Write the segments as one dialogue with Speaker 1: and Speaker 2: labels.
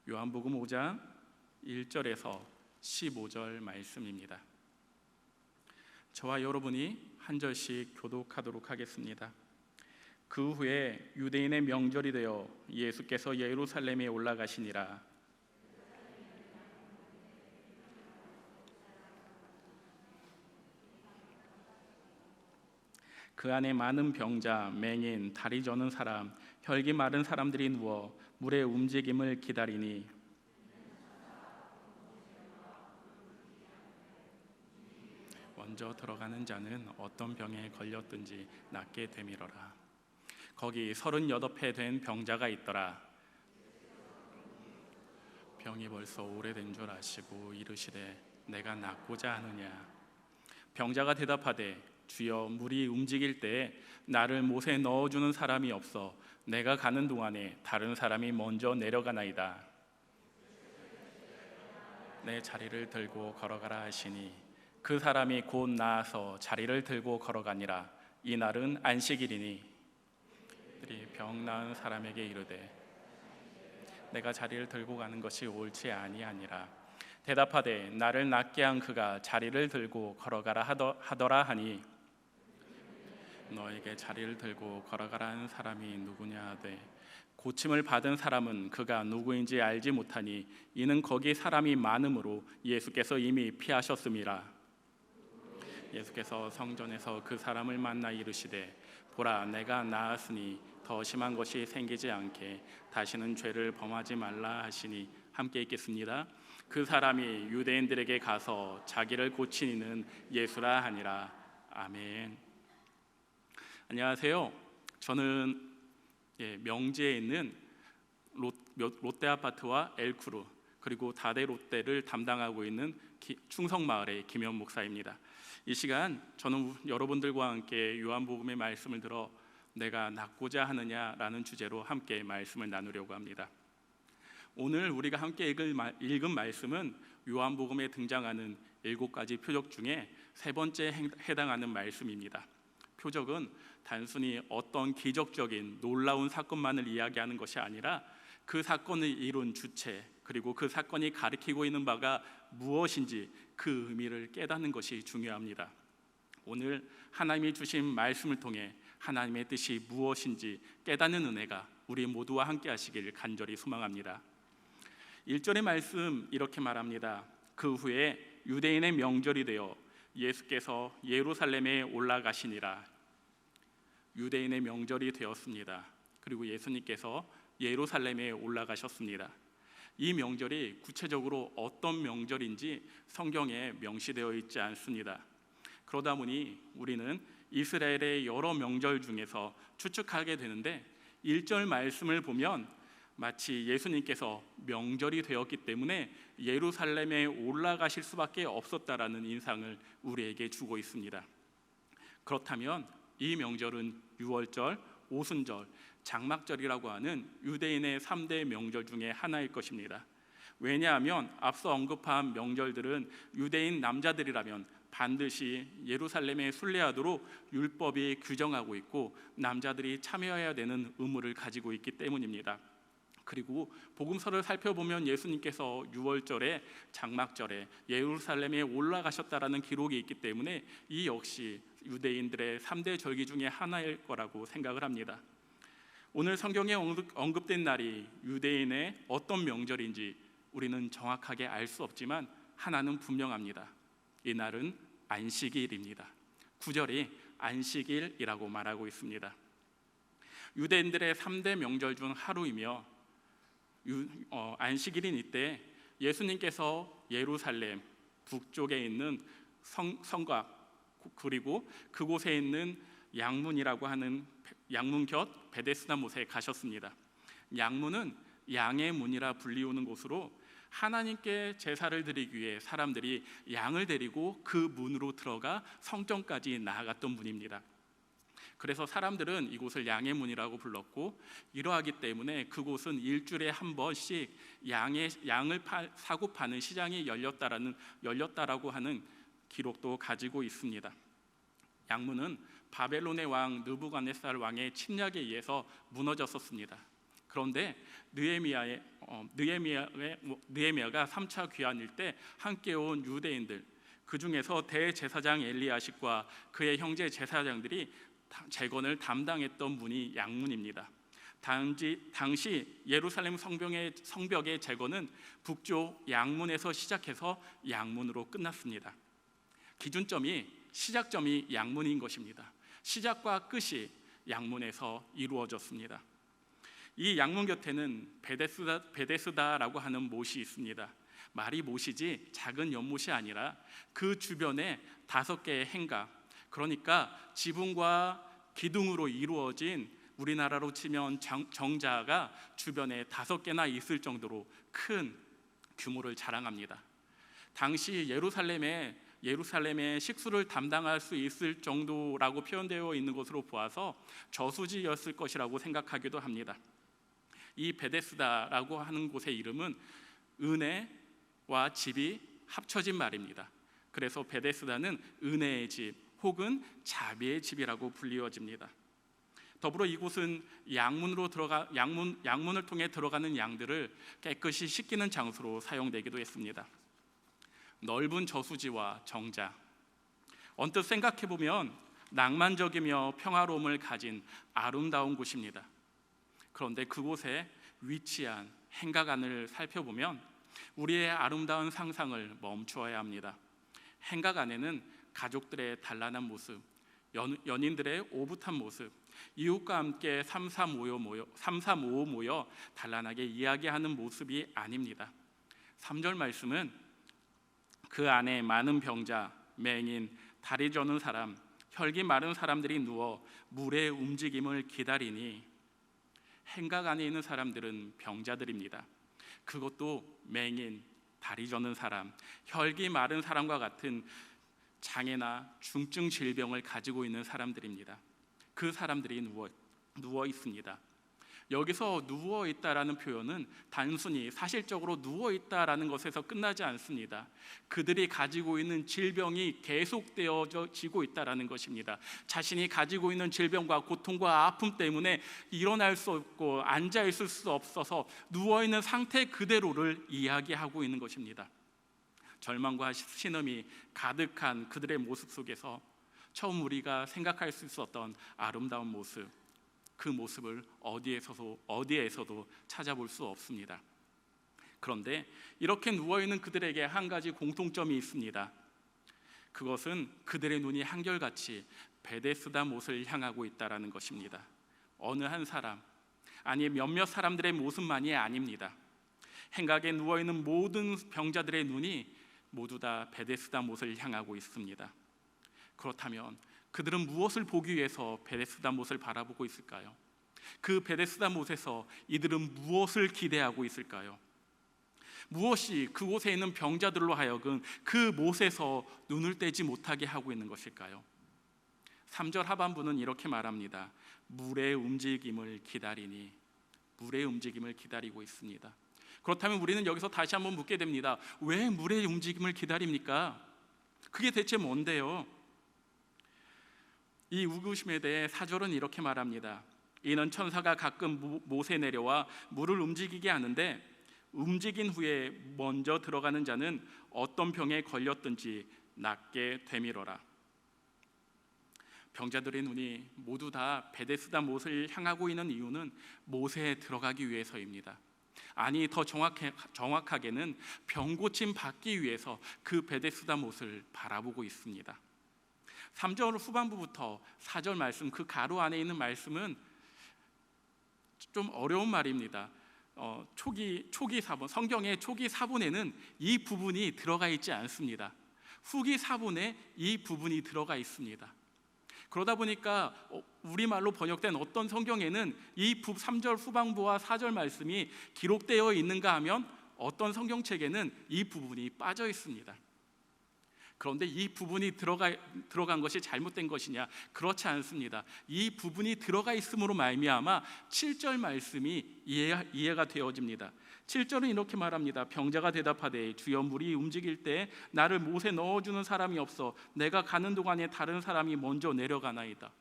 Speaker 1: 요한복음 5장 1절에서 15절 말씀입니다. 저와 여러분이 한 절씩 교독하도록 하겠습니다. 그 후에 유대인의 명절이 되어 예수께서 예루살렘에 올라가시니라. 그 안에 많은 병자, 맹인, 다리 저는 사람, 혈기 마른 사람들이 누워 물의 움직임을 기다리니 먼저 들어가는 자는 어떤 병에 걸렸든지 낫게 되밀어라. 거기 38회 된 병자가 있더라. 병이 벌써 오래된 줄 아시고 이르시되 내가 낫고자 하느냐. 병자가 대답하되 주여, 물이 움직일 때에 나를 못에 넣어주는 사람이 없어 내가 가는 동안에 다른 사람이 먼저 내려가나이다. 내 자리를 들고 걸어가라 하시니 그 사람이 곧 나아서 자리를 들고 걸어가니라. 이날은 안식일이니 그들이 병 나은 사람에게 이르되 내가 자리를 들고 가는 것이 옳지 아니하니라. 대답하되 나를 낫게 한 그가 자리를 들고 걸어가라 하더라 하니 너에게 자리를 들고 걸어가라 한 사람이 누구냐 하되 고침을 받은 사람은 그가 누구인지 알지 못하니 이는 거기 사람이 많음으로 예수께서 이미 피하셨음이라. 예수께서 성전에서 그 사람을 만나 이르시되 보라, 내가 나았으니 더 심한 것이 생기지 않게 다시는 죄를 범하지 말라 하시니 함께 읽겠습니다. 그 사람이 유대인들에게 가서 자기를 고친 이는 예수라 하니라. 아멘. 안녕하세요. 저는 명지에 있는 롯데아파트와 엘크루 그리고 다대 롯데를 담당하고 있는 충성마을의 김현 목사입니다. 이 시간 저는 여러분들과 함께 요한복음의 말씀을 들어 내가 낫고자 하느냐라는 주제로 함께 말씀을 나누려고 합니다. 오늘 우리가 함께 읽은 말씀은 요한복음에 등장하는 7가지 표적 중에 세 번째 해당하는 말씀입니다. 표적은 단순히 어떤 기적적인 놀라운 사건만을 이야기하는 것이 아니라 그 사건을 이룬 주체 그리고 그 사건이 가리키고 있는 바가 무엇인지 그 의미를 깨닫는 것이 중요합니다. 오늘 하나님이 주신 말씀을 통해 하나님의 뜻이 무엇인지 깨닫는 은혜가 우리 모두와 함께 하시길 간절히 소망합니다. 1절의 말씀 이렇게 말합니다. 그 후에 유대인의 명절이 되어 예수께서 예루살렘에 올라가시니라. 유대인의 명절이 되었습니다. 그리고 예수님께서 예루살렘에 올라가셨습니다. 이 명절이 구체적으로 어떤 명절인지 성경에 명시되어 있지 않습니다. 그러다 보니 우리는 이스라엘의 여러 명절 중에서 추측하게 되는데 1절 말씀을 보면 마치 예수님께서 명절이 되었기 때문에 예루살렘에 올라가실 수밖에 없었다라는 인상을 우리에게 주고 있습니다. 그렇다면 이 명절은 유월절, 오순절, 장막절이라고 하는 유대인의 3대 명절 중에 하나일 것입니다. 왜냐하면 앞서 언급한 명절들은 유대인 남자들이라면 반드시 예루살렘에 순례하도록 율법이 규정하고 있고 남자들이 참여해야 되는 의무를 가지고 있기 때문입니다. 그리고 복음서를 살펴보면 예수님께서 유월절에 장막절에 예루살렘에 올라가셨다라는 기록이 있기 때문에 이 역시 유대인들의 3대 절기 중에 하나일 거라고 생각을 합니다. 오늘 성경에 언급된 날이 유대인의 어떤 명절인지 우리는 정확하게 알 수 없지만 하나는 분명합니다. 이 날은 안식일입니다. 9절이 안식일이라고 말하고 있습니다. 유대인들의 3대 명절 중 하루이며 안식일인 이때 예수님께서 예루살렘 북쪽에 있는 성곽 그리고 그곳에 있는 양문이라고 하는 양문 곁 베데스다 못에 가셨습니다. 양문은 양의 문이라 불리우는 곳으로 하나님께 제사를 드리기 위해 사람들이 양을 데리고 그 문으로 들어가 성전까지 나아갔던 문입니다. 그래서 사람들은 이곳을 양의 문이라고 불렀고 이러하기 때문에 그곳은 일주일에 한 번씩 양을 사고 파는 시장이 열렸다라고 하는 기록도 가지고 있습니다. 양문은 바벨론의 왕 느부갓네살 왕의 침략에 의해서 무너졌었습니다. 그런데 느헤미야가 3차 귀환일 때 함께 온 유대인들, 그 중에서 대제사장 엘리야십과 그의 형제 제사장들이 재건을 담당했던 분이 양문입니다. 당시 예루살렘 성벽의 재건은 북쪽 양문에서 시작해서 양문으로 끝났습니다. 시작점이 양문인 것입니다. 시작과 끝이 양문에서 이루어졌습니다. 이 양문 곁에는 베데스다라고 하는 못이 있습니다. 말이 못이지 작은 연못이 아니라 그 주변에 5개의 행각, 그러니까 지붕과 기둥으로 이루어진, 우리나라로 치면 정자가 주변에 5개나 있을 정도로 큰 규모를 자랑합니다. 당시 예루살렘의 식수를 담당할 수 있을 정도라고 표현되어 있는 것으로 보아서 저수지였을 것이라고 생각하기도 합니다. 이 베데스다라고 하는 곳의 이름은 은혜와 집이 합쳐진 말입니다. 그래서 베데스다는 은혜의 집 혹은 자비의 집이라고 불리워집니다. 더불어 이곳은 양문을 통해 들어가는 양들을 깨끗이 씻기는 장소로 사용되기도 했습니다. 넓은 저수지와 정자, 언뜻 생각해보면 낭만적이며 평화로움을 가진 아름다운 곳입니다. 그런데 그곳에 위치한 행각 안을 살펴보면 우리의 아름다운 상상을 멈추어야 합니다. 행각 안에는 가족들의 단란한 모습, 연인들의 오붓한 모습, 이웃과 함께 삼삼오오 모여 단란하게 이야기하는 모습이 아닙니다. 3절 말씀은 그 안에 많은 병자, 맹인, 다리 저는 사람, 혈기 마른 사람들이 누워 물의 움직임을 기다리니, 행각 안에 있는 사람들은 병자들입니다. 그것도 맹인, 다리 저는 사람, 혈기 마른 사람과 같은 장애나 중증 질병을 가지고 있는 사람들입니다. 그 사람들이 누워 있습니다. 여기서 누워 있다라는 표현은 단순히 사실적으로 누워 있다라는 것에서 끝나지 않습니다. 그들이 가지고 있는 질병이 계속되어지고 있다라는 것입니다. 자신이 가지고 있는 질병과 고통과 아픔 때문에 일어날 수 없고 앉아 있을 수 없어서 누워 있는 상태 그대로를 이야기하고 있는 것입니다. 절망과 신음이 가득한 그들의 모습 속에서 처음 우리가 생각할 수 있었던 아름다운 모습, 그 모습을 어디에서도 찾아볼 수 없습니다. 그런데 이렇게 누워있는 그들에게 한 가지 공통점이 있습니다. 그것은 그들의 눈이 한결같이 베데스다 못을 향하고 있다는 것입니다. 어느 한 사람, 아니 몇몇 사람들의 모습만이 아닙니다. 행각에 누워있는 모든 병자들의 눈이 모두 다 베데스다 못을 향하고 있습니다. 그렇다면 그들은 무엇을 보기 위해서 베데스다 못을 바라보고 있을까요? 그 베데스다 못에서 이들은 무엇을 기대하고 있을까요? 무엇이 그곳에 있는 병자들로 하여금 그 못에서 눈을 떼지 못하게 하고 있는 것일까요? 3절 하반부는 이렇게 말합니다. 물의 움직임을 기다리니, 물의 움직임을 기다리고 있습니다. 그렇다면 우리는 여기서 다시 한번 묻게 됩니다. 왜 물의 움직임을 기다립니까? 그게 대체 뭔데요? 이 우구심에 대해 4절은 이렇게 말합니다. 이는 천사가 가끔 못에 내려와 물을 움직이게 하는데 움직인 후에 먼저 들어가는 자는 어떤 병에 걸렸든지 낫게 되밀어라. 병자들의 눈이 모두 다 베데스다 못을 향하고 있는 이유는 못에 들어가기 위해서입니다. 아니 더 정확하게는 병 고침 받기 위해서 그 베데스다 못을 바라보고 있습니다. 3절 후반부부터 4절 말씀, 그 가로 안에 있는 말씀은 좀 어려운 말입니다. 초기 사본, 성경의 초기 사본에는 이 부분이 들어가 있지 않습니다. 후기 사본에 이 부분이 들어가 있습니다. 그러다 보니까 우리말로 번역된 어떤 성경에는 이 3절 후반부와 4절 말씀이 기록되어 있는가 하면 어떤 성경책에는 이 부분이 빠져 있습니다. 그런데 이 부분이 들어간 것이 잘못된 것이냐? 그렇지 않습니다. 이 부분이 들어가 있음으로 말미암아 7절 말씀이 이해가 되어집니다. 7절은 이렇게 말합니다. 병자가 대답하되 주여 물이 움직일 때 나를 못에 넣어주는 사람이 없어 내가 가는 동안에 다른 사람이 먼저 내려가나이다.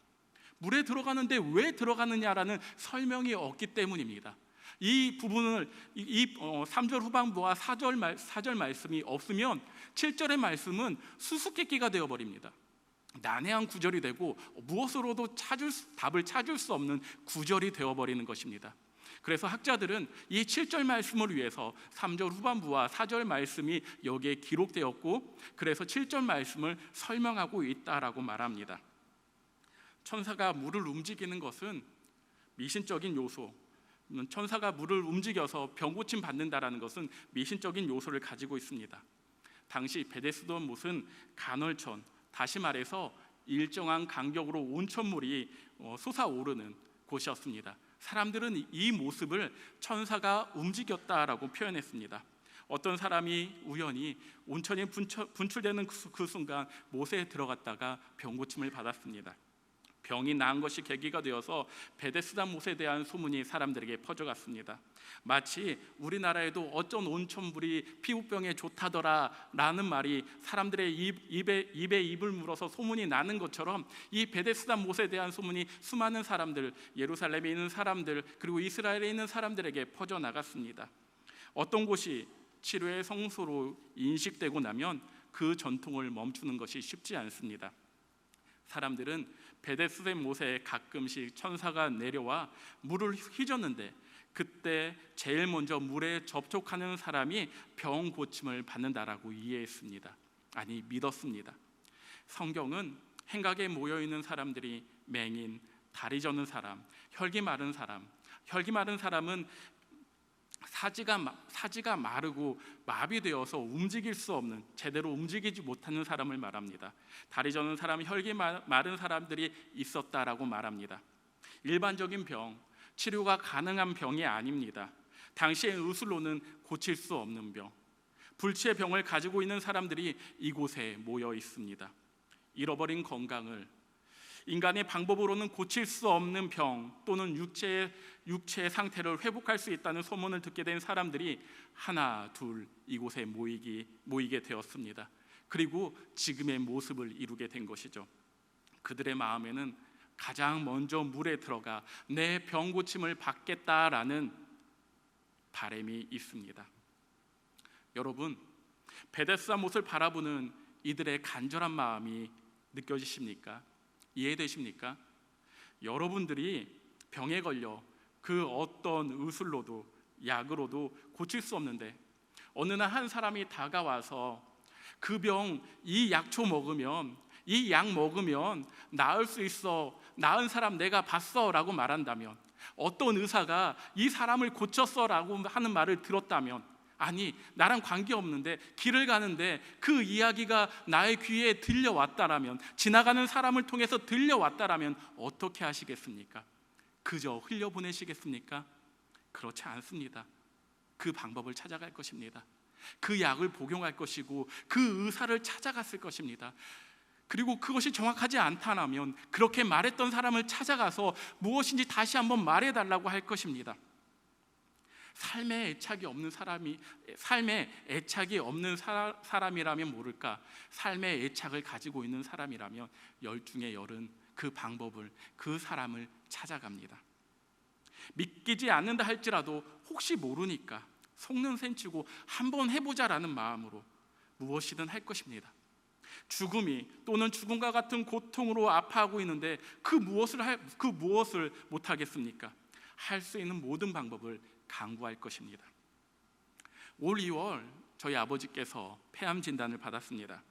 Speaker 1: 물에 들어가는데 왜 들어가느냐라는 설명이 없기 때문입니다. 이 부분을 3절 후반부와 4절 말씀이 없으면 7절의 말씀은 수수께끼가 되어버립니다. 난해한 구절이 되고 무엇으로도 답을 찾을 수 없는 구절이 되어버리는 것입니다. 그래서 학자들은 이 7절 말씀을 위해서 3절 후반부와 4절 말씀이 여기에 기록되었고, 그래서 7절 말씀을 설명하고 있다라고 말합니다. 천사가 물을 움직이는 것은 미신적인 요소, 천사가 물을 움직여서 병고침 받는다라는 것은 미신적인 요소를 가지고 있습니다. 당시 베데스다 못은 간헐천, 다시 말해서 일정한 간격으로 온천물이 솟아오르는 곳이었습니다. 사람들은 이 모습을 천사가 움직였다라고 표현했습니다. 어떤 사람이 우연히 온천이 분출되는 그 순간 못에 들어갔다가 병고침을 받았습니다. 병이 나은 것이 계기가 되어서 베데스다 못에 대한 소문이 사람들에게 퍼져갔습니다. 마치 우리나라에도 어떤 온천물이 피부병에 좋다더라 라는 말이 사람들의 입에 입을 물어서 소문이 나는 것처럼, 이 베데스다 못에 대한 소문이 수많은 사람들, 예루살렘에 있는 사람들, 그리고 이스라엘에 있는 사람들에게 퍼져나갔습니다. 어떤 곳이 치료의 성소로 인식되고 나면 그 전통을 멈추는 것이 쉽지 않습니다. 사람들은 베데스다 못에 가끔씩 천사가 내려와 물을 휘젓는데, 그때 제일 먼저 물에 접촉하는 사람이 병 고침을 받는다라고 이해했습니다. 아니, 믿었습니다. 성경은 행각에 모여있는 사람들이 맹인, 다리 저는 사람, 혈기 마른 사람은 사지가 마르고 마비되어서 움직일 수 없는, 제대로 움직이지 못하는 사람을 말합니다. 다리 저는 사람, 혈기 마른 사람들이 있었다라고 말합니다. 일반적인 병, 치료가 가능한 병이 아닙니다. 당시의 의술로는 고칠 수 없는 병, 불치의 병을 가지고 있는 사람들이 이곳에 모여 있습니다. 잃어버린 건강을 인간의 방법으로는 고칠 수 없는 병 또는 육체의 상태를 회복할 수 있다는 소문을 듣게 된 사람들이 하나 둘 이곳에 모이게 되었습니다. 그리고 지금의 모습을 이루게 된 것이죠. 그들의 마음에는 가장 먼저 물에 들어가 내 병 고침을 받겠다라는 바람이 있습니다. 여러분, 베데스다 못을 바라보는 이들의 간절한 마음이 느껴지십니까? 이해되십니까? 여러분들이 병에 걸려 그 어떤 의술로도 약으로도 고칠 수 없는데, 어느 날 한 사람이 다가와서 그 병 이 약초 먹으면, 이 약 먹으면 나을 수 있어, 나은 사람 내가 봤어 라고 말한다면, 어떤 의사가 이 사람을 고쳤어 라고 하는 말을 들었다면, 아니 나랑 관계없는데 길을 가는데 그 이야기가 나의 귀에 들려왔다라면, 지나가는 사람을 통해서 들려왔다라면 어떻게 하시겠습니까? 그저 흘려보내시겠습니까? 그렇지 않습니다. 그 방법을 찾아갈 것입니다. 그 약을 복용할 것이고 그 의사를 찾아갔을 것입니다. 그리고 그것이 정확하지 않다면 그렇게 말했던 사람을 찾아가서 무엇인지 다시 한번 말해달라고 할 것입니다. 삶에 애착이 없는 사람이라면 모를까, 삶의 애착을 가지고 있는 사람이라면 열 중에 열은 그 방법을, 그 사람을 찾아갑니다. 믿기지 않는다 할지라도 혹시 모르니까 속는 셈 치고 한번 해보자라는 마음으로 무엇이든 할 것입니다. 죽음이 또는 죽음과 같은 고통으로 아파하고 있는데 그 무엇을 못하겠습니까? 할 수 있는 모든 방법을 강구할 것입니다. 올 2월 저희 아버지께서 폐암 진단을 받았습니다.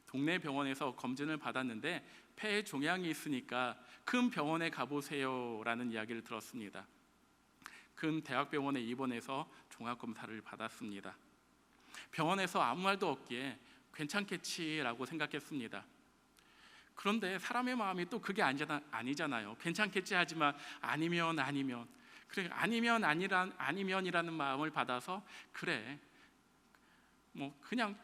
Speaker 1: 동네 병원에서 검진을 받았는데 폐에 종양이 있으니까 큰 병원에 가보세요 라는 이야기를 들었습니다. 큰 대학병원에 입원해서 종합검사를 받았습니다. 병원에서 아무 말도 없기에 괜찮겠지라고 생각했습니다. 그런데 사람의 마음이 또 그게 아니잖아요. 괜찮겠지 하지만 그래, 아니면이라는 마음을 받아서, 그래 뭐 그냥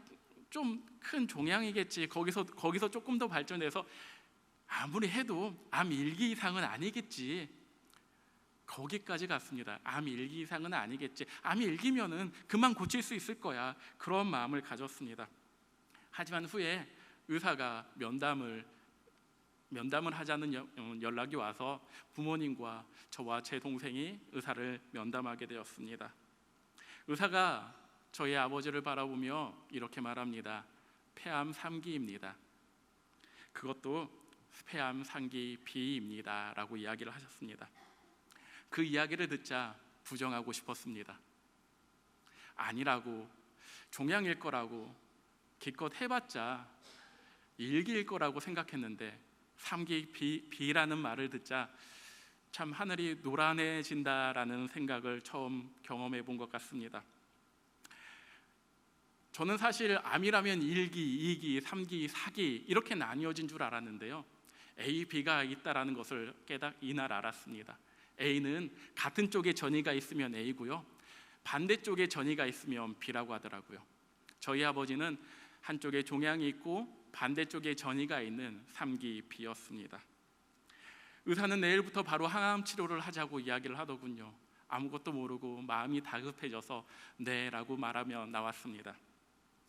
Speaker 1: 좀 큰 종양이겠지, 거기서 조금 더 발전해서 아무리 해도 암 1기 이상은 아니겠지, 거기까지 갔습니다. 암 1기 이상은 아니겠지, 암이 1기면은 금방 고칠 수 있을 거야, 그런 마음을 가졌습니다. 하지만 후에 의사가 면담을 하자는 연락이 와서 부모님과 저와 제 동생이 의사를 면담하게 되었습니다. 의사가 저희 아버지를 바라보며 이렇게 말합니다. 폐암 3기입니다. 그것도 폐암 3기 B입니다 라고 이야기를 하셨습니다. 그 이야기를 듣자 부정하고 싶었습니다. 아니라고, 종양일 거라고, 기껏 해봤자 1기일 거라고 생각했는데 3기 B라는 말을 듣자 참 하늘이 노란해진다라는 생각을 처음 경험해 본 것 같습니다. 저는 사실 암이라면 1기, 2기, 3기, 4기 이렇게 나뉘어진 줄 알았는데요. A, B가 있다라는 것을 이날 알았습니다. A는 같은 쪽에 전이가 있으면 A고요, 반대쪽에 전이가 있으면 B라고 하더라고요. 저희 아버지는 한쪽에 종양이 있고 반대쪽에 전이가 있는 3기 B였습니다. 의사는 내일부터 바로 항암 치료를 하자고 이야기를 하더군요. 아무것도 모르고 마음이 다급해져서 네 라고 말하며 나왔습니다.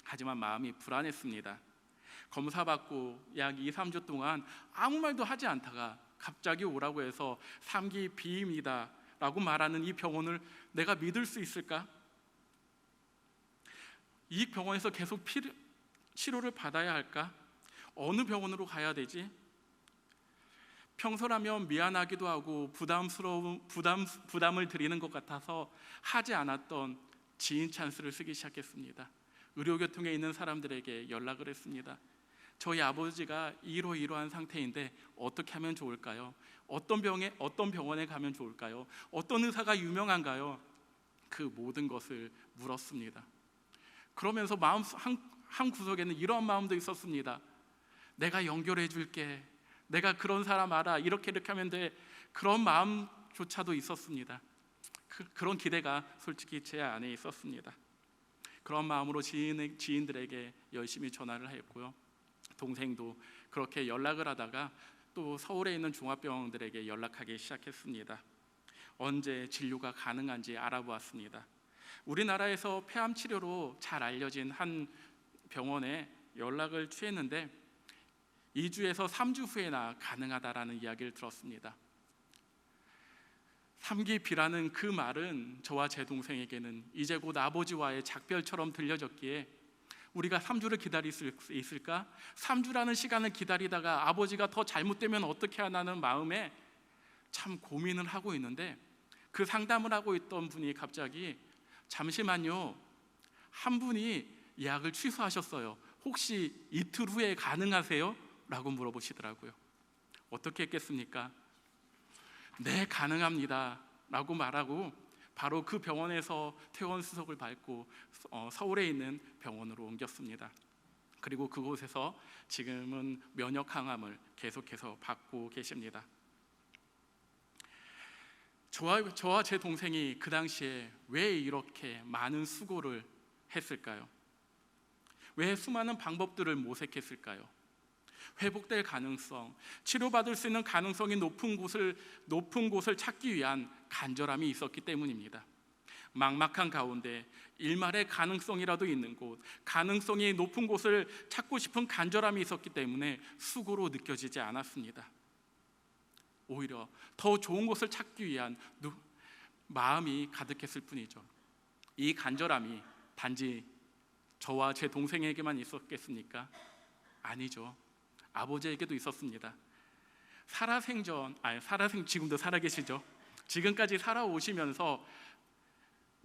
Speaker 1: 하지만 마음이 불안했습니다. 검사받고 약 2, 3주 동안 아무 말도 하지 않다가 갑자기 오라고 해서 3기 B입니다 라고 말하는 이 병원을 내가 믿을 수 있을까? 이 병원에서 계속 치료를 받아야 할까? 어느 병원으로 가야 되지? 평소라면 미안하기도 하고 부담을 드리는 것 같아서 하지 않았던 지인 찬스를 쓰기 시작했습니다. 의료교통에 있는 사람들에게 연락을 했습니다. 저희 아버지가 이러이러한 상태인데 어떻게 하면 좋을까요? 어떤 병원에 가면 좋을까요? 어떤 의사가 유명한가요? 그 모든 것을 물었습니다. 그러면서 마음 한 구석에는 이런 마음도 있었습니다. 내가 연결해 줄게, 내가 그런 사람 알아, 이렇게 하면 돼, 그런 마음조차도 있었습니다. 그런 기대가 솔직히 제 안에 있었습니다. 그런 마음으로 지인들에게 열심히 전화를 했고요, 동생도 그렇게 연락을 하다가 또 서울에 있는 종합병원들에게 연락하기 시작했습니다. 언제 진료가 가능한지 알아보았습니다. 우리나라에서 폐암 치료로 잘 알려진 한 병원에 연락을 취했는데 2주에서 3주 후에나 가능하다라는 이야기를 들었습니다. 3기 B라는 그 말은 저와 제 동생에게는 이제 곧 아버지와의 작별처럼 들려졌기에 우리가 3주를 기다릴 수 있을까? 3주라는 시간을 기다리다가 아버지가 더 잘못되면 어떻게 하나는 마음에 참 고민을 하고 있는데, 그 상담을 하고 있던 분이 갑자기 잠시만요, 한 분이 예약을 취소하셨어요. 혹시 이틀 후에 가능하세요? 라고 물어보시더라고요. 어떻게 했겠습니까? 네, 가능합니다 라고 말하고 바로 그 병원에서 퇴원 수속을 밟고 서울에 있는 병원으로 옮겼습니다. 그리고 그곳에서 지금은 면역 항암을 계속해서 받고 계십니다. 저와 제 동생이 그 당시에 왜 이렇게 많은 수고를 했을까요? 왜 수많은 방법들을 모색했을까요? 회복될 가능성, 치료받을 수 있는 가능성이 높은 곳을 찾기 위한 간절함이 있었기 때문입니다. 막막한 가운데 일말의 가능성이라도 있는 곳, 가능성이 높은 곳을 찾고 싶은 간절함이 있었기 때문에 수고로 느껴지지 않았습니다. 오히려 더 좋은 곳을 찾기 위한 마음이 가득했을 뿐이죠. 이 간절함이 단지 저와 제 동생에게만 있었겠습니까? 아니죠. 아버지에게도 있었습니다. 지금도 살아계시죠. 지금까지 살아오시면서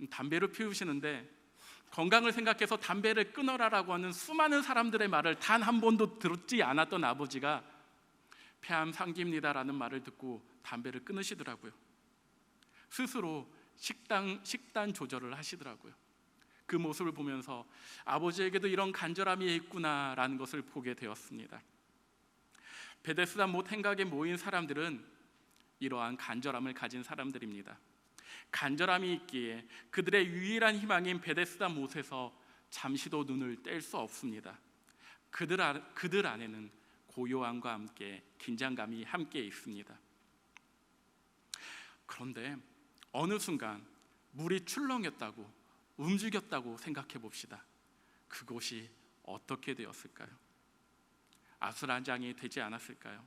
Speaker 1: 담배를 피우시는데 건강을 생각해서 담배를 끊어라라고 하는 수많은 사람들의 말을 단 한 번도 듣지 않았던 아버지가 폐암 3기입니다라는 말을 듣고 담배를 끊으시더라고요. 스스로 식단 조절을 하시더라고요. 그 모습을 보면서 아버지에게도 이런 간절함이 있구나라는 것을 보게 되었습니다. 베데스다 못 행각에 모인 사람들은 이러한 간절함을 가진 사람들입니다. 간절함이 있기에 그들의 유일한 희망인 베데스다 못에서 잠시도 눈을 뗄 수 없습니다. 그들 안에는 고요함과 함께 긴장감이 함께 있습니다. 그런데 어느 순간 물이 출렁였다고, 움직였다고 생각해 봅시다. 그곳이 어떻게 되었을까요? 아수라장이 되지 않았을까요?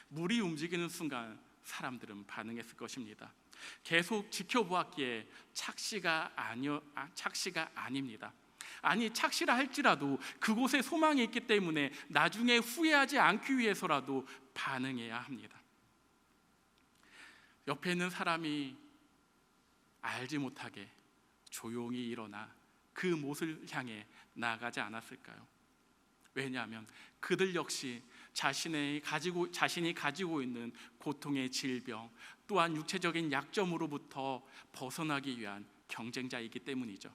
Speaker 1: 물이 움직이는 순간 사람들은 반응했을 것입니다. 계속 지켜보았기에 착시가 아닙니다. 아니, 착시라 할지라도 그곳에 소망이 있기 때문에 나중에 후회하지 않기 위해서라도 반응해야 합니다. 옆에 있는 사람이 알지 못하게 조용히 일어나 그 못을 향해 나아가지 않았을까요? 왜냐하면 그들 역시 자신이 가지고 있는 고통의 질병, 또한 육체적인 약점으로부터 벗어나기 위한 경쟁자이기 때문이죠.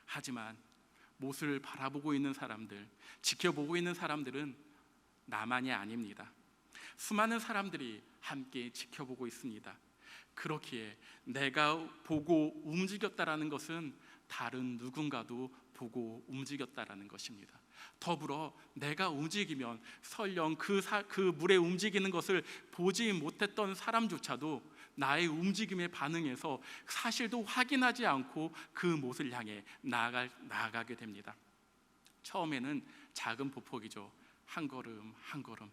Speaker 1: 하지만 못을 바라보고 있는 사람들, 지켜보고 있는 사람들은 나만이 아닙니다. 수많은 사람들이 함께 지켜보고 있습니다. 그렇기에 내가 보고 움직였다라는 것은 다른 누군가도 보고 움직였다라는 것입니다. 더불어 내가 움직이면 설령 그 물에 움직이는 것을 보지 못했던 사람조차도 나의 움직임에 반응해서 사실도 확인하지 않고 그 못을 향해 나아가게 됩니다. 처음에는 작은 보폭이죠. 한 걸음 한 걸음.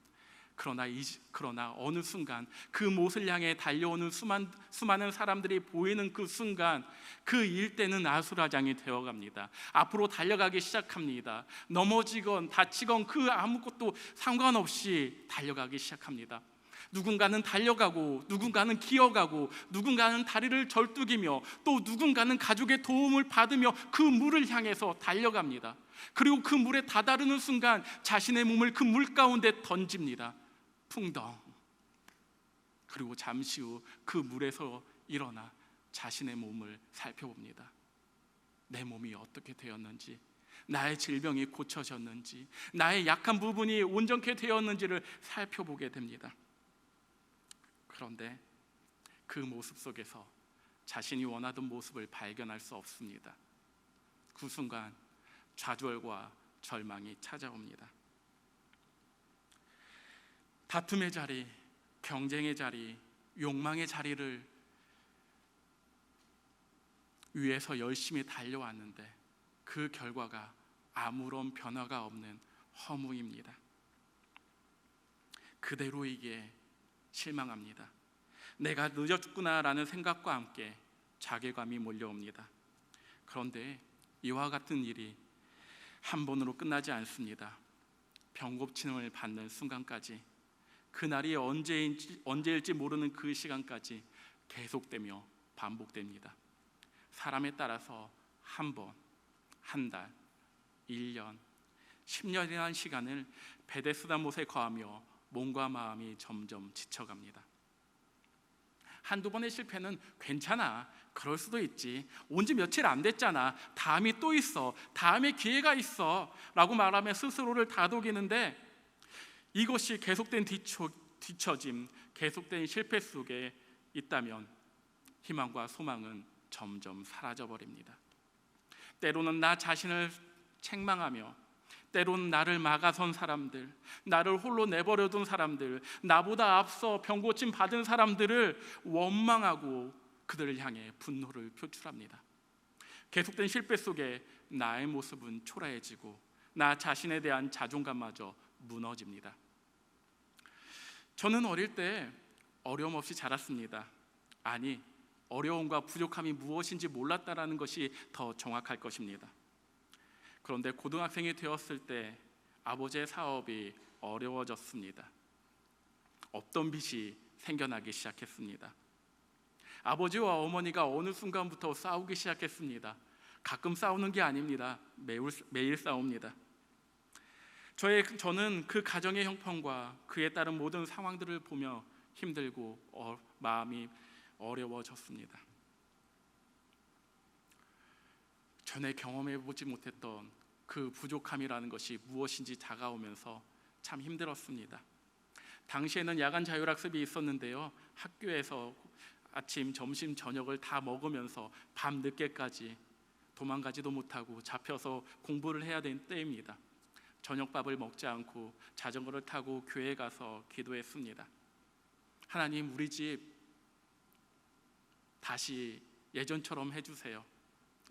Speaker 1: 그러나 어느 순간 그 못을 향해 달려오는 수많은 사람들이 보이는 그 순간 그 일대는 아수라장이 되어갑니다. 앞으로 달려가기 시작합니다. 넘어지건 다치건 그 아무것도 상관없이 달려가기 시작합니다. 누군가는 달려가고, 누군가는 기어가고, 누군가는 다리를 절뚝이며, 또 누군가는 가족의 도움을 받으며 그 물을 향해서 달려갑니다. 그리고 그 물에 다다르는 순간 자신의 몸을 그 물 가운데 던집니다. 풍덩. 그리고 잠시 후 그 물에서 일어나 자신의 몸을 살펴봅니다. 내 몸이 어떻게 되었는지, 나의 질병이 고쳐졌는지, 나의 약한 부분이 온전케 되었는지를 살펴보게 됩니다. 그런데 그 모습 속에서 자신이 원하던 모습을 발견할 수 없습니다. 그 순간 좌절과 절망이 찾아옵니다. 다툼의 자리, 경쟁의 자리, 욕망의 자리를 위해서 열심히 달려왔는데 그 결과가 아무런 변화가 없는 허무입니다. 그대로이기에 실망합니다. 내가 늦었구나라는 생각과 함께 자괴감이 몰려옵니다. 그런데 이와 같은 일이 한 번으로 끝나지 않습니다. 병고침을 받는 순간까지, 그날이 언제일지 모르는 그 시간까지 계속되며 반복됩니다. 사람에 따라서 한 번, 한 달, 1년, 10년이라는 시간을 베데스다 못에 거하며 몸과 마음이 점점 지쳐갑니다. 한두 번의 실패는 괜찮아, 그럴 수도 있지, 온 지 며칠 안 됐잖아, 다음이 또 있어, 다음에 기회가 있어 라고 말하며 스스로를 다독이는데, 이것이 계속된 뒤처짐, 계속된 실패 속에 있다면 희망과 소망은 점점 사라져버립니다. 때로는 나 자신을 책망하며, 때로는 나를 막아선 사람들, 나를 홀로 내버려둔 사람들, 나보다 앞서 병고침 받은 사람들을 원망하고 그들을 향해 분노를 표출합니다. 계속된 실패 속에 나의 모습은 초라해지고 나 자신에 대한 자존감마저 무너집니다. 저는 어릴 때 어려움 없이 자랐습니다. 아니, 어려움과 부족함이 무엇인지 몰랐다라는 것이 더 정확할 것입니다. 그런데 고등학생이 되었을 때 아버지의 사업이 어려워졌습니다. 없던 빚이 생겨나기 시작했습니다. 아버지와 어머니가 어느 순간부터 싸우기 시작했습니다. 가끔 싸우는 게 아닙니다. 매일 싸웁니다. 저는 그 가정의 형편과 그에 따른 모든 상황들을 보며 힘들고 마음이 어려워졌습니다. 전에 경험해보지 못했던 그 부족함이라는 것이 무엇인지 다가오면서 참 힘들었습니다. 당시에는 야간 자율학습이 있었는데요, 학교에서 아침, 점심, 저녁을 다 먹으면서 밤 늦게까지 도망가지도 못하고 잡혀서 공부를 해야 되는 때입니다. 저녁밥을 먹지 않고 자전거를 타고 교회에 가서 기도했습니다. 하나님, 우리 집 다시 예전처럼 해주세요.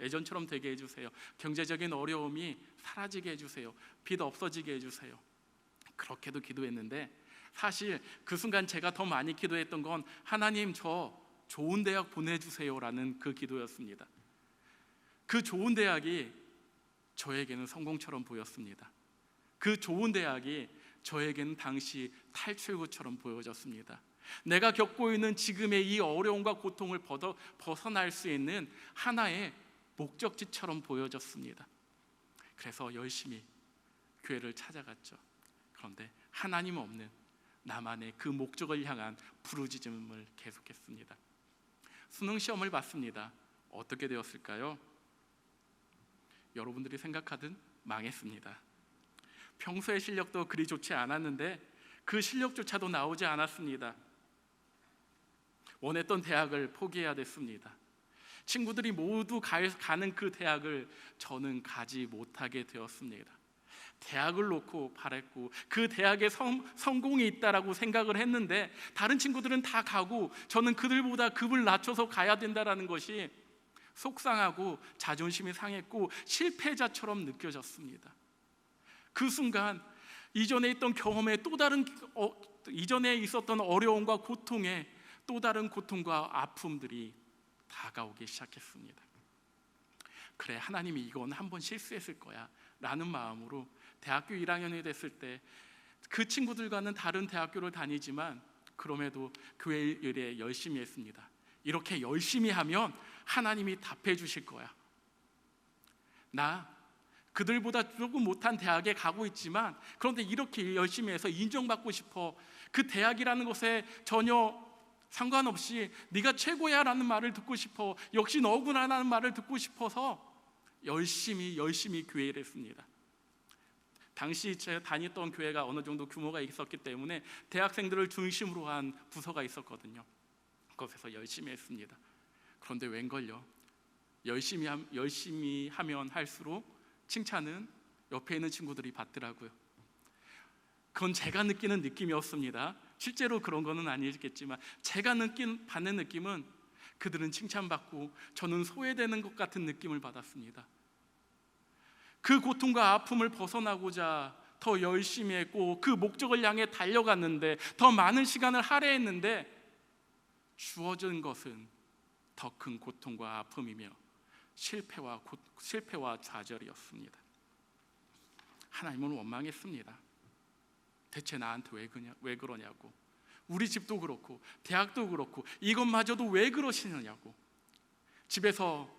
Speaker 1: 예전처럼 되게 해주세요. 경제적인 어려움이 사라지게 해주세요. 빚 없어지게 해주세요. 그렇게도 기도했는데 사실 그 순간 제가 더 많이 기도했던 건 하나님, 저 좋은 대학 보내주세요라는 그 기도였습니다. 그 좋은 대학이 저에게는 성공처럼 보였습니다. 그 좋은 대학이 저에게는 당시 탈출구처럼 보여졌습니다. 내가 겪고 있는 지금의 이 어려움과 고통을 벗어날 수 있는 하나의 목적지처럼 보여졌습니다. 그래서 열심히 교회를 찾아갔죠. 그런데 하나님 없는 나만의 그 목적을 향한 부르짖음을 계속했습니다. 수능 시험을 봤습니다. 어떻게 되었을까요? 여러분들이 생각하듯 망했습니다. 평소의 실력도 그리 좋지 않았는데 그 실력조차도 나오지 않았습니다. 원했던 대학을 포기해야 됐습니다. 친구들이 모두 가는 그 대학을 저는 가지 못하게 되었습니다. 대학을 놓고 바랬고 그 대학에 성공이 있다라고 생각을 했는데 다른 친구들은 다 가고 저는 그들보다 급을 낮춰서 가야 된다라는 것이 속상하고 자존심이 상했고 실패자처럼 느껴졌습니다. 그 순간 이전에 있던 경험에 이전에 있었던 어려움과 고통에 또 다른 고통과 아픔들이 다가오기 시작했습니다. 그래, 하나님이 이건 한번 실수했을 거야 라는 마음으로 대학교 1학년이 됐을 때 그 친구들과는 다른 대학교를 다니지만 그럼에도 교회 일에 열심히 했습니다. 이렇게 열심히 하면 하나님이 답해 주실 거야. 나 그들보다 조금 못한 대학에 가고 있지만 그런데 이렇게 열심히 해서 인정받고 싶어. 그 대학이라는 것에 전혀 상관없이 네가 최고야 라는 말을 듣고 싶어. 역시 너구나 라는 말을 듣고 싶어서 열심히 교회를 했습니다. 당시 제가 다녔던 교회가 어느 정도 규모가 있었기 때문에 대학생들을 중심으로 한 부서가 있었거든요. 거기서 열심히 했습니다. 그런데 웬걸요, 열심히 하면 할수록 칭찬은 옆에 있는 친구들이 받더라고요. 그건 제가 느끼는 느낌이었습니다. 실제로 그런 거는 아니겠지만 제가 받는 느낌은 그들은 칭찬받고 저는 소외되는 것 같은 느낌을 받았습니다. 그 고통과 아픔을 벗어나고자 더 열심히 했고 그 목적을 향해 달려갔는데 더 많은 시간을 할애했는데 주어진 것은 더 큰 고통과 아픔이며 실패와 좌절이었습니다. 하나님은 원망했습니다. 대체 나한테 왜 그러냐고. 우리 집도 그렇고 대학도 그렇고 이것마저도 왜 그러시느냐고. 집에서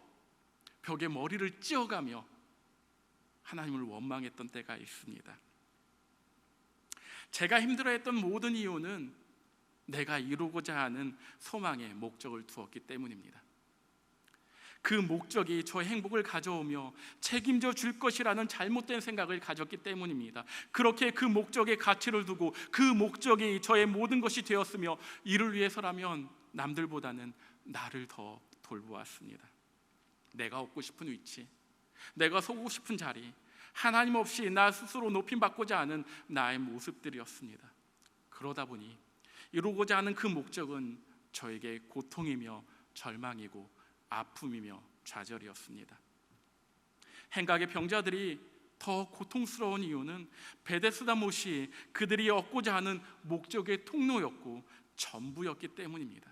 Speaker 1: 벽에 머리를 찧어가며 하나님을 원망했던 때가 있습니다. 제가 힘들어했던 모든 이유는 내가 이루고자 하는 소망의 목적을 두었기 때문입니다. 그 목적이 저의 행복을 가져오며 책임져 줄 것이라는 잘못된 생각을 가졌기 때문입니다. 그렇게 그 목적에 가치를 두고 그 목적이 저의 모든 것이 되었으며 이를 위해서라면 남들보다는 나를 더 돌보았습니다. 내가 얻고 싶은 위치, 내가 서고 싶은 자리, 하나님 없이 나 스스로 높임받고자 하는 나의 모습들이었습니다. 그러다 보니 이루고자 하는 그 목적은 저에게 고통이며 절망이고 아픔이며 좌절이었습니다. 행각의 병자들이 더 고통스러운 이유는 베데스다 못이 그들이 얻고자 하는 목적의 통로였고 전부였기 때문입니다.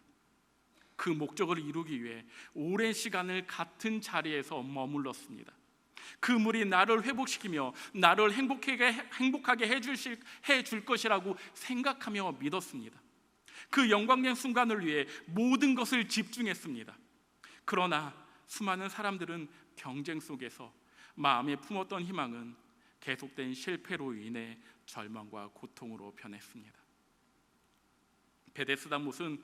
Speaker 1: 그 목적을 이루기 위해 오랜 시간을 같은 자리에서 머물렀습니다. 그 물이 나를 회복시키며 나를 행복하게 해줄 것이라고 생각하며 믿었습니다. 그 영광된 순간을 위해 모든 것을 집중했습니다. 그러나 수많은 사람들은 경쟁 속에서 마음에 품었던 희망은 계속된 실패로 인해 절망과 고통으로 변했습니다. 베데스다 못은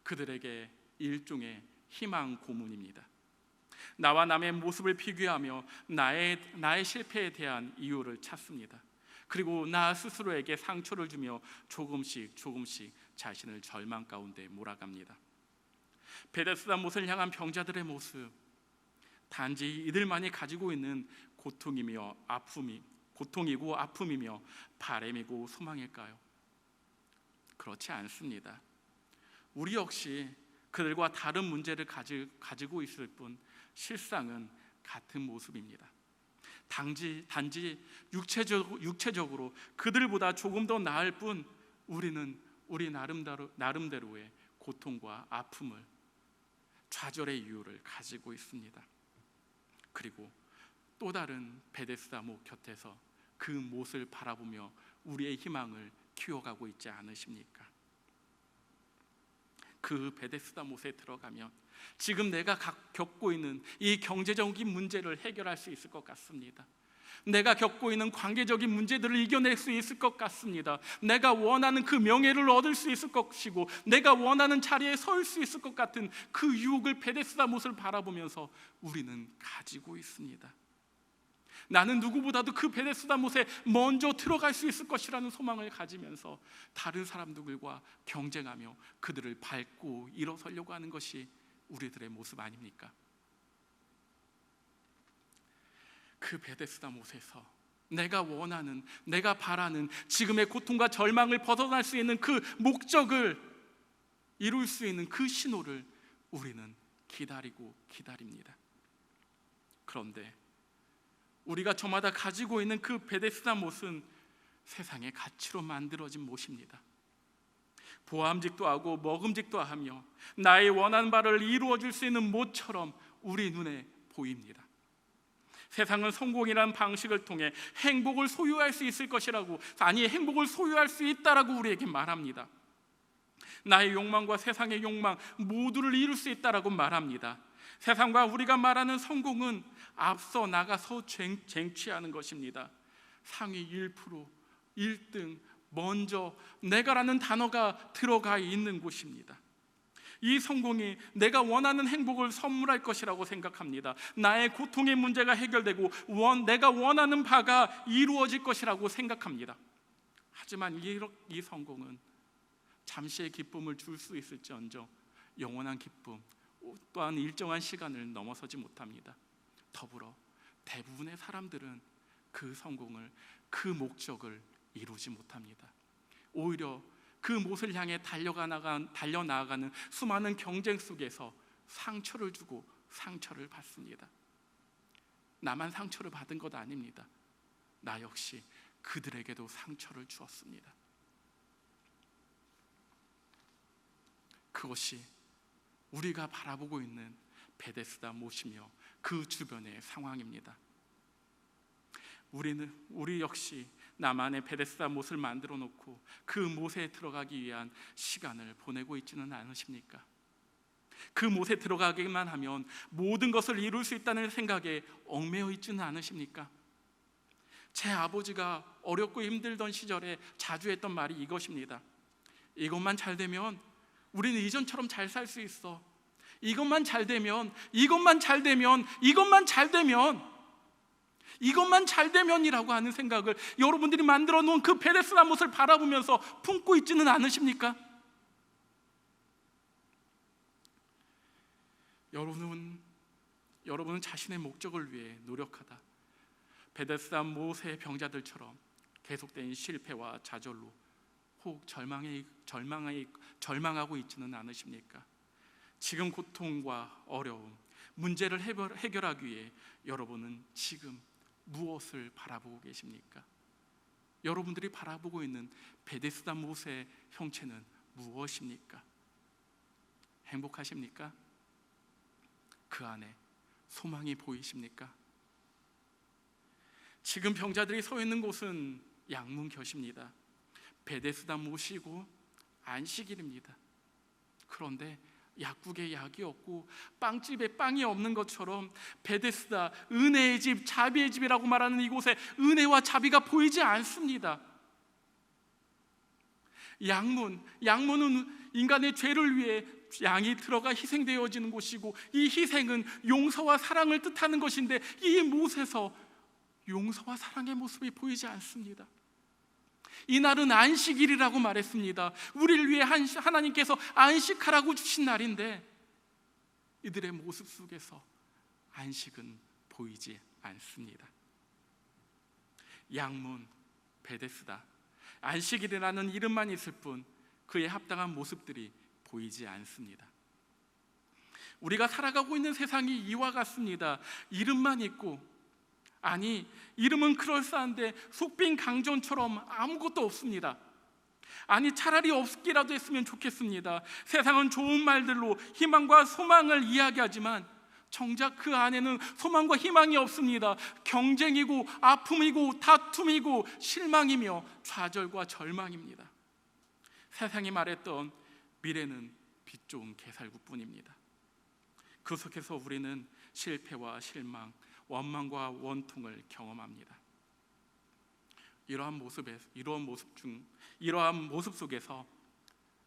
Speaker 1: 그들에게 일종의 희망 고문입니다. 나와 남의 모습을 비교하며 나의 실패에 대한 이유를 찾습니다. 그리고 나 스스로에게 상처를 주며 조금씩 자신을 절망 가운데 몰아갑니다. 베데스다 못을 향한 병자들의 모습, 단지 이들만이 가지고 있는 고통이고 아픔이며 바램이고 소망일까요? 그렇지 않습니다. 우리 역시 그들과 다른 문제를 가지고 있을 뿐 실상은 같은 모습입니다. 단지 육체적으로 그들보다 조금 더 나을 뿐 우리는 우리 나름대로의 고통과 아픔을, 좌절의 이유를 가지고 있습니다. 그리고 또 다른 베데스다 못 곁에서 그 못을 바라보며 우리의 희망을 키워가고 있지 않으십니까? 그 베데스다 못에 들어가면 지금 내가 겪고 있는 이 경제적인 문제를 해결할 수 있을 것 같습니다. 내가 겪고 있는 관계적인 문제들을 이겨낼 수 있을 것 같습니다. 내가 원하는 그 명예를 얻을 수 있을 것이고, 내가 원하는 자리에 설 수 있을 것 같은 그 유혹을 베데스다 못을 바라보면서 우리는 가지고 있습니다. 나는 누구보다도 그 베데스다 못에 먼저 들어갈 수 있을 것이라는 소망을 가지면서 다른 사람들과 경쟁하며 그들을 밟고 일어서려고 하는 것이 우리들의 모습 아닙니까? 그 베데스다 못에서 내가 원하는, 내가 바라는 지금의 고통과 절망을 벗어날 수 있는 그 목적을 이룰 수 있는 그 신호를 우리는 기다립니다. 그런데 우리가 저마다 가지고 있는 그 베데스다 못은 세상의 가치로 만들어진 못입니다. 보암직도 하고 먹음직도 하며 나의 원하는 바를 이루어 줄 수 있는 못처럼 우리 눈에 보입니다. 세상은 성공이라는 방식을 통해 행복을 소유할 수 있을 것이라고, 아니 행복을 소유할 수 있다라고 우리에게 말합니다. 나의 욕망과 세상의 욕망 모두를 이룰 수 있다라고 말합니다. 세상과 우리가 말하는 성공은 앞서 나가서 쟁취하는 것입니다. 상위 1%, 1등, 먼저, 내가라는 단어가 들어가 있는 곳입니다. 이 성공이 내가 원하는 행복을 선물할 것이라고 생각합니다. 나의 고통의 문제가 해결되고 내가 원하는 바가 이루어질 것이라고 생각합니다. 하지만 이 성공은 잠시의 기쁨을 줄 수 있을지언정 영원한 기쁨 또한 일정한 시간을 넘어서지 못합니다. 더불어 대부분의 사람들은 그 성공을, 그 목적을 이루지 못합니다. 오히려 그 못을 향해 달려나가는 수많은 경쟁 속에서 상처를 주고 상처를 받습니다. 나만 상처를 받은 것 아닙니다. 나 역시 그들에게도 상처를 주었습니다. 그것이 우리가 바라보고 있는 베데스다 못이며 그 주변의 상황입니다. 우리 역시 나만의 베데스다 못을 만들어 놓고 그 못에 들어가기 위한 시간을 보내고 있지는 않으십니까? 그 못에 들어가기만 하면 모든 것을 이룰 수 있다는 생각에 얽매여 있지는 않으십니까? 제 아버지가 어렵고 힘들던 시절에 자주 했던 말이 이것입니다. 이것만 잘 되면 우리는 이전처럼 잘 살 수 있어. 이것만 잘 되면 이라고 하는 생각을 여러분들이 만들어 놓은 그 베데스다 못을 바라보면서 품고 있지는 않으십니까? 여러분은 자신의 목적을 위해 노력하다 베데스다 못의 병자들처럼 계속된 실패와 좌절로 혹 절망하고 있지는 않으십니까? 지금 고통과 어려움, 문제를 해결하기 위해 여러분은 지금 무엇을 바라보고 계십니까? 여러분들이 바라보고 있는 베데스다 못의 형체는 무엇입니까? 행복하십니까? 그 안에 소망이 보이십니까? 지금 병자들이 서 있는 곳은 양문곁입니다. 베데스다 못이고 안식일입니다. 그런데 약국에 약이 없고 빵집에 빵이 없는 것처럼 베데스다, 은혜의 집, 자비의 집이라고 말하는 이곳에 은혜와 자비가 보이지 않습니다. 양문은 인간의 죄를 위해 양이 들어가 희생되어지는 곳이고, 이 희생은 용서와 사랑을 뜻하는 것인데 이 못에서 용서와 사랑의 모습이 보이지 않습니다. 이날은 안식일이라고 말했습니다. 우리를 위해 하나님께서 안식하라고 주신 날인데 이들의 모습 속에서 안식은 보이지 않습니다. 양문, 베데스다, 안식일이라는 이름만 있을 뿐 그에 합당한 모습들이 보이지 않습니다. 우리가 살아가고 있는 세상이 이와 같습니다. 이름만 있고, 아니 이름은 그럴싸한데 속빈 강전처럼 아무것도 없습니다. 아니 차라리 없기라도 했으면 좋겠습니다. 세상은 좋은 말들로 희망과 소망을 이야기하지만 정작 그 안에는 소망과 희망이 없습니다. 경쟁이고 아픔이고 다툼이고 실망이며 좌절과 절망입니다. 세상이 말했던 미래는 빛 좋은 개살구뿐입니다. 그 속에서 우리는 실패와 실망, 원망과 원통을 경험합니다. 이러한 모습 속에서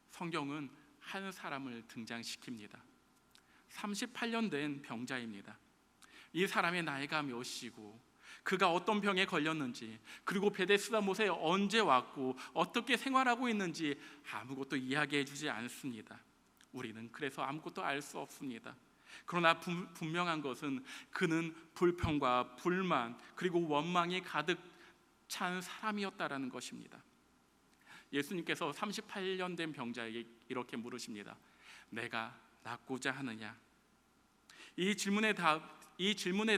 Speaker 1: 성경은 한 사람을 등장시킵니다. 38년 된 병자입니다. 이 사람의 나이가 몇이고 그가 어떤 병에 걸렸는지, 그리고 베데스다 못에 언제 왔고 어떻게 생활하고 있는지 아무것도 이야기해 주지 않습니다. 우리는 그래서 아무것도 알 수 없습니다. 그러나 분명한 것은 그는 불평과 불만 그리고 원망이 가득 찬 사람이었다라는 것입니다. 예수님께서 38년 된 병자에게 이렇게 물으십니다. 내가 낫고자 하느냐? 이 질문에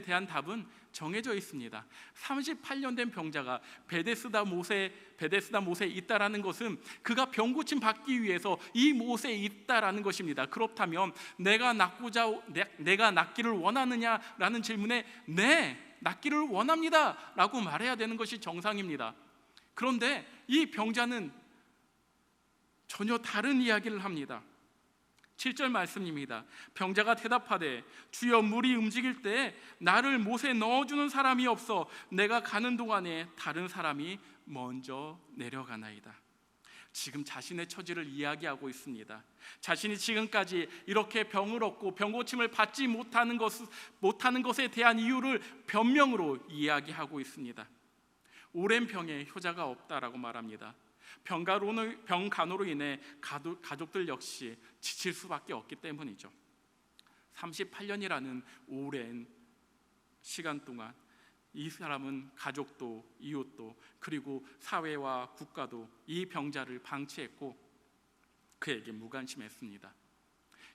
Speaker 1: 대한 답은 정해져 있습니다. 38년 된 병자가 베데스다 못에 있다라는 것은 그가 병 고침 받기 위해서 이 못에 있다라는 것입니다. 그렇다면 내가 낫기를 원하느냐라는 질문에 네, 낫기를 원합니다라고 말해야 되는 것이 정상입니다. 그런데 이 병자는 전혀 다른 이야기를 합니다. 7절 말씀입니다. 병자가 대답하되 주여, 물이 움직일 때 나를 못에 넣어주는 사람이 없어 내가 가는 동안에 다른 사람이 먼저 내려가나이다. 지금 자신의 처지를 이야기하고 있습니다. 자신이 지금까지 이렇게 병을 얻고 병고침을 받지 못하는 것에 대한 이유를 변명으로 이야기하고 있습니다. 오랜 병에 효자가 없다라고 말합니다. 병간호로 인해 가족들 역시 지칠 수밖에 없기 때문이죠. 38년이라는 오랜 시간 동안 이 사람은 가족도 이웃도 그리고 사회와 국가도 이 병자를 방치했고 그에게 무관심했습니다.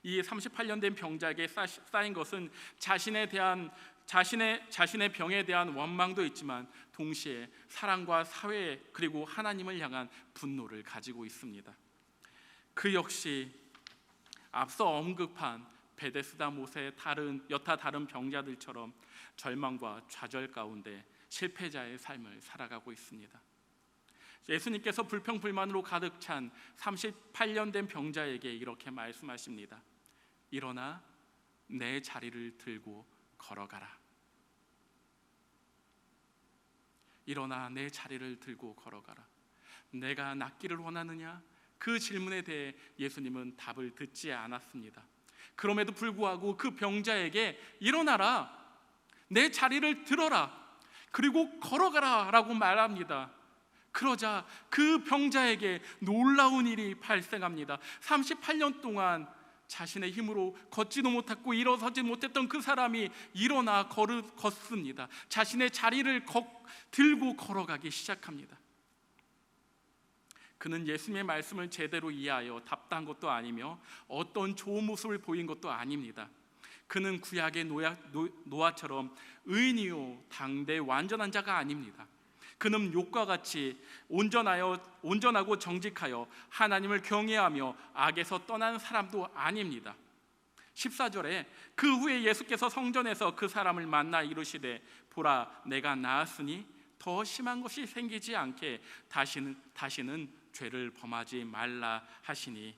Speaker 1: 이 38년 된 병자에게 쌓인 것은 자신의 병에 대한 원망도 있지만 동시에 사랑과 사회 그리고 하나님을 향한 분노를 가지고 있습니다. 그 역시 앞서 언급한 베데스다 못의 여타 다른 병자들처럼 절망과 좌절 가운데 실패자의 삶을 살아가고 있습니다. 예수님께서 불평불만으로 가득 찬 38년 된 병자에게 이렇게 말씀하십니다. 일어나 내 자리를 들고 걸어가라. 일어나 내 자리를 들고 걸어가라. 내가 낫기를 원하느냐? 그 질문에 대해 예수님은 답을 듣지 않았습니다. 그럼에도 불구하고 그 병자에게 일어나라, 내 자리를 들어라, 그리고 걸어가라 라고 말합니다. 그러자 그 병자에게 놀라운 일이 발생합니다. 38년 동안 자신의 힘으로 걷지도 못했고 일어서지 못했던 그 사람이 일어나 걷습니다. 자신의 자리를 들고 걸어가기 시작합니다. 그는 예수님의 말씀을 제대로 이해하여 답답한 것도 아니며 어떤 좋은 모습을 보인 것도 아닙니다. 그는 구약의 노아처럼 의인이요 당대 완전한 자가 아닙니다. 그는 욥과 같이 온전하고 정직하여 하나님을 경외하며 악에서 떠난 사람도 아닙니다. 14절에 그 후에 예수께서 성전에서 그 사람을 만나 이르시되 보라, 내가 나았으니 더 심한 것이 생기지 않게 다시는 죄를 범하지 말라 하시니,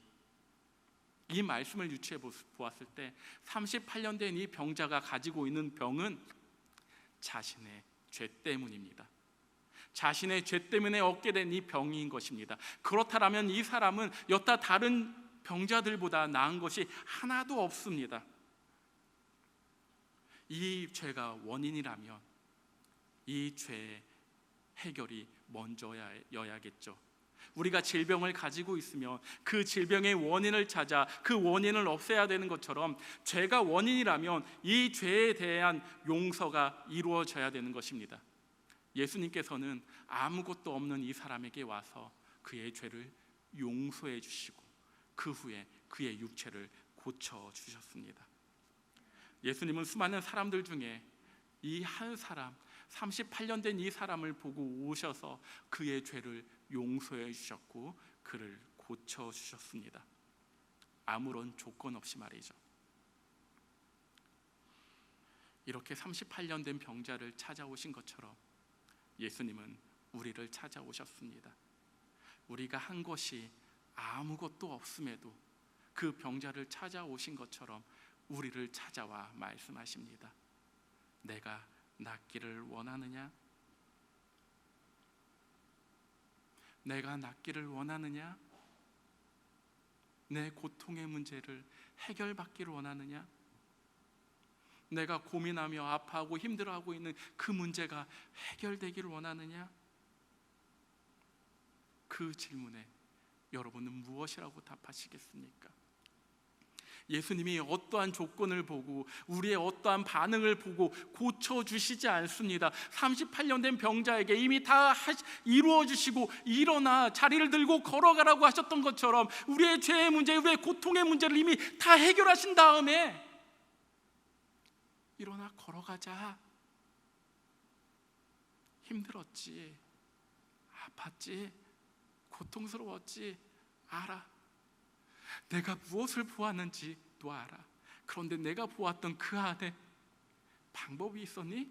Speaker 1: 이 말씀을 유추해 보았을 때 38년 된 이 병자가 가지고 있는 병은 자신의 죄 때문입니다. 자신의 죄 때문에 얻게 된 이 병인 것입니다. 그렇다면 이 사람은 여타 다른 병자들보다 나은 것이 하나도 없습니다. 이 죄가 원인이라면 이 죄의 해결이 먼저여야겠죠. 우리가 질병을 가지고 있으면 그 질병의 원인을 찾아 그 원인을 없애야 되는 것처럼 죄가 원인이라면 이 죄에 대한 용서가 이루어져야 되는 것입니다. 예수님께서는 아무것도 없는 이 사람에게 와서 그의 죄를 용서해 주시고 그 후에 그의 육체를 고쳐 주셨습니다. 예수님은 수많은 사람들 중에 이 한 사람, 38년 된 이 사람을 보고 오셔서 그의 죄를 용서해 주셨고 그를 고쳐주셨습니다. 아무런 조건 없이 말이죠. 이렇게 38년 된 병자를 찾아오신 것처럼 예수님은 우리를 찾아오셨습니다. 우리가 한 것이 아무것도 없음에도 그 병자를 찾아오신 것처럼 우리를 찾아와 말씀하십니다. 내가 낫기를 원하느냐? 내가 낫기를 원하느냐? 내 고통의 문제를 해결받기를 원하느냐? 내가 고민하며 아파하고 힘들어하고 있는 그 문제가 해결되기를 원하느냐? 그 질문에 여러분은 무엇이라고 답하시겠습니까? 예수님이 어떠한 조건을 보고 우리의 어떠한 반응을 보고 고쳐주시지 않습니다. 38년 된 병자에게 이미 다 이루어주시고 일어나 자리를 들고 걸어가라고 하셨던 것처럼 우리의 죄의 문제, 우리의 고통의 문제를 이미 다 해결하신 다음에 일어나 걸어가자. 힘들었지, 아팠지, 고통스러웠지, 알아. 내가 무엇을 보았는지 너 알아. 그런데 내가 보았던 그 안에 방법이 있었니?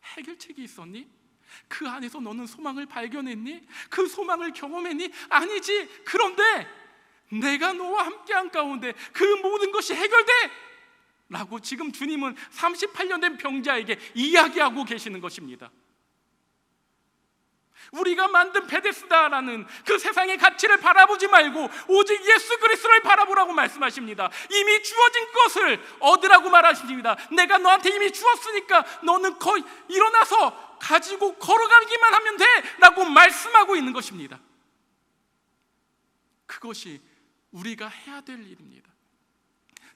Speaker 1: 해결책이 있었니? 그 안에서 너는 소망을 발견했니? 그 소망을 경험했니? 아니지. 그런데 내가 너와 함께한 가운데 그 모든 것이 해결돼! 라고 지금 주님은 38년 된 병자에게 이야기하고 계시는 것입니다. 우리가 만든 베데스다라는 그 세상의 가치를 바라보지 말고 오직 예수 그리스도를 바라보라고 말씀하십니다. 이미 주어진 것을 얻으라고 말하십니다. 내가 너한테 이미 주었으니까 너는 거의 일어나서 가지고 걸어가기만 하면 돼 라고 말씀하고 있는 것입니다. 그것이 우리가 해야 될 일입니다.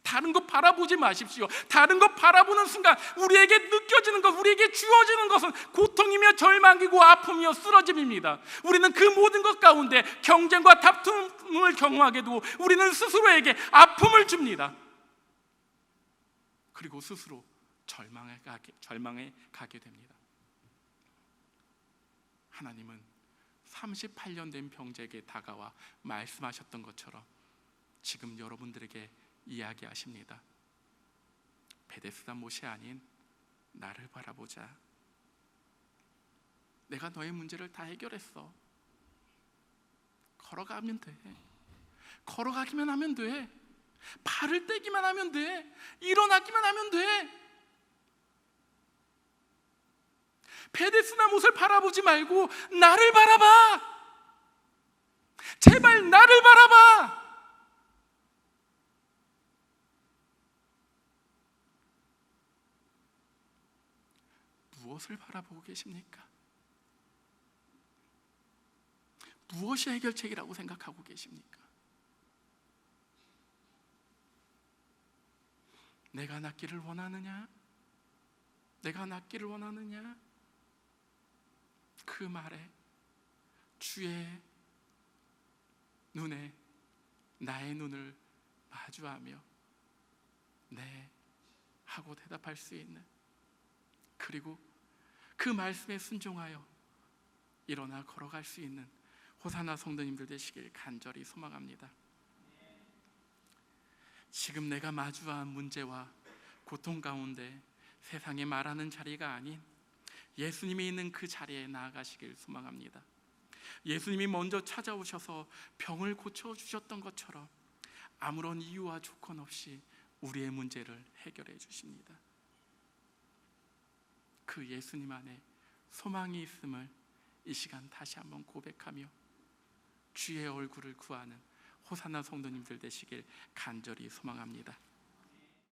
Speaker 1: 다른 것 바라보지 마십시오. 다른 것 바라보는 순간 우리에게 느껴지는 것, 우리에게 주어지는 것은 고통이며 절망이고 아픔이며 쓰러짐입니다. 우리는 그 모든 것 가운데 경쟁과 다툼을 경험하게 되고 우리는 스스로에게 아픔을 줍니다. 그리고 스스로 절망에 가게 됩니다. 하나님은 38년 된 병자에게 다가와 말씀하셨던 것처럼 지금 여러분들에게 이야기하십니다. 베데스다 못이 아닌 나를 바라보자. 내가 너의 문제를 다 해결했어. 걸어가면 돼. 걸어가기만 하면 돼. 발을 떼기만 하면 돼. 일어나기만 하면 돼. 베데스다 못을 바라보지 말고 나를 바라봐. 제발 나를 바라봐. 무엇을 바라보고 계십니까? 무엇이 해결책이라고 생각하고 계십니까? 내가 낫기를 원하느냐? 내가 낫기를 원하느냐? 그 말에 주의 눈에 나의 눈을 마주하며 네 하고 대답할 수 있는, 그리고 그 말씀에 순종하여 일어나 걸어갈 수 있는 호사나 성도님들 되시길 간절히 소망합니다. 지금 내가 마주한 문제와 고통 가운데 세상에 말하는 자리가 아닌 예수님이 있는 그 자리에 나아가시길 소망합니다. 예수님이 먼저 찾아오셔서 병을 고쳐주셨던 것처럼 아무런 이유와 조건 없이 우리의 문제를 해결해 주십니다. 그 예수님 안에 소망이 있음을 이 시간 다시 한번 고백하며 주의 얼굴을 구하는 호사나 성도님들 되시길 간절히 소망합니다.